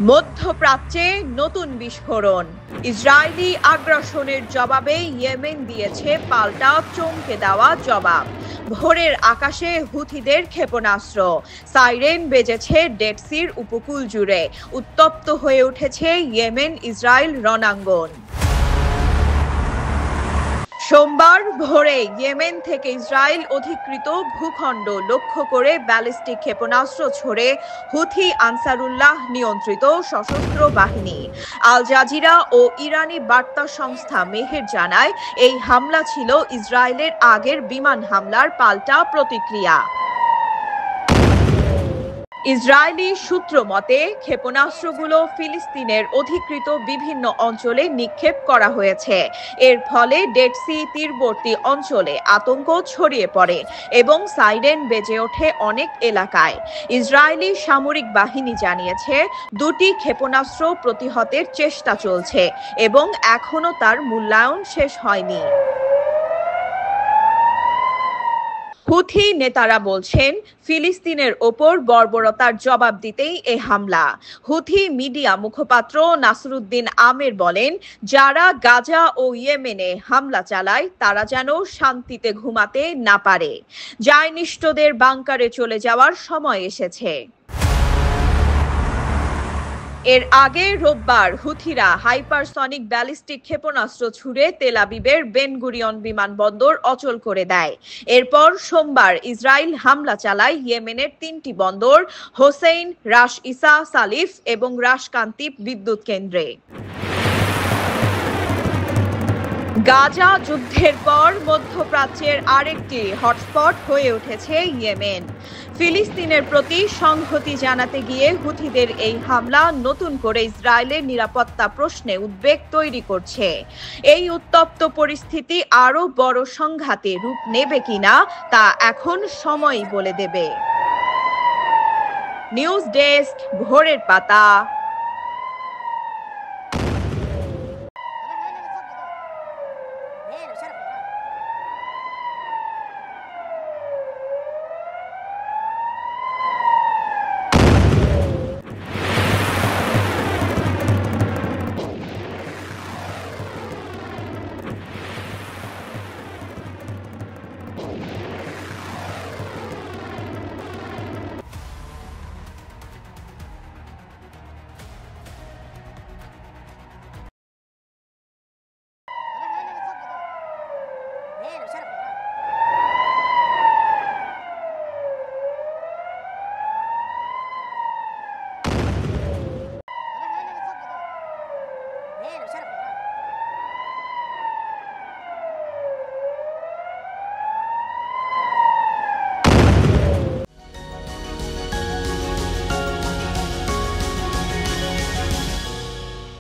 মধ্যপ্রাচ্যে নতুন বিস্ফোরণ। ইসরায়েলি আগ্রাসনের জবাবে ইয়েমেন দিয়েছে পাল্টা চমকে দেওয়া জবাব। ভোরের আকাশে হুথিদের ক্ষেপণাস্ত্র, সাইরেন বেজেছে ডেড সির উপকূল জুড়ে। উত্তপ্ত হয়ে উঠেছে ইয়েমেন ইসরায়েল রণাঙ্গন। সোমবার ভোরে ইয়েমেন থেকে ইসরায়েল অধিকৃত ভূখণ্ড লক্ষ্য করে ব্যালিস্টিক ক্ষেপণাস্ত্র ছোড়ে হুথি আনসারুল্লাহ নিয়ন্ত্রিত সশস্ত্র বাহিনী। আল জাজিরা ও ইরানি বার্তা সংস্থা মেহের জানায়, এই হামলা ছিল ইসরায়েলের আগের বিমান হামলার পাল্টা প্রতিক্রিয়া। ইসরায়েলি সূত্র মতে, ক্ষেপণাস্ত্রগুলো ফিলিস্তিনের অধিকৃত বিভিন্ন অঞ্চলে নিক্ষেপ করা হয়েছে। এর ফলে ডেড সি তীরবর্তী অঞ্চলে আতঙ্ক ছড়িয়ে পড়ে এবং সাইরেন বেজে ওঠে অনেক এলাকায়। ইসরায়েলি সামরিক বাহিনী জানিয়েছে, দুটি ক্ষেপণাস্ত্র প্রতিহতের চেষ্টা চলছে এবং এখনও তার মূল্যায়ন শেষ হয়নি। হুথি নেতারা বলছেন, ফিলিস্তিনের ওপর বর্বরতার জবাব দিতেই এ হামলা। হুথি মিডিয়া মুখপাত্র নাসরুদ্দিন আমের বলেন, যারা গাজা ও ইয়েমেনে হামলা চালায় তারা যেন শান্তিতে ঘুমাতে না পারে। জায়নিষ্ঠদের বাংকারে চলে যাওয়ার সময় এসেছে। এর আগে রোববার হুথিরা হাইপারসনিক ব্যালিস্টিক ক্ষেপণাস্ত্র ছুড়ে তেল আবিবের বেন গুরিয়ন বিমানবন্দর অচল করে দেয়। এরপর সোমবার ইসরায়েল হামলা চালায় ইয়েমেনের তিনটি বন্দর, হোসেইন, রাস ইসা সালিফ এবং রাস কান্তিব বিদ্যুৎ কেন্দ্রে। গাজা যুদ্ধের পর মধ্যপ্রাচ্যের আরেকটি হটস্পট হয়ে উঠেছে ইয়েমেন। ফিলিস্তিনের প্রতি সংহতি জানাতে গিয়ে হুথিদের এই হামলা নতুন করে ইসরায়েলের নিরাপত্তা প্রশ্নে উদ্বেগ তৈরি করছে। এই উত্তপ্ত পরিস্থিতি আরও বড় সংঘাতে রূপ নেবে কিনা তা এখন সময়ই বলে দেবে। নিউজ ডেস্ক, ভোরের পাতা।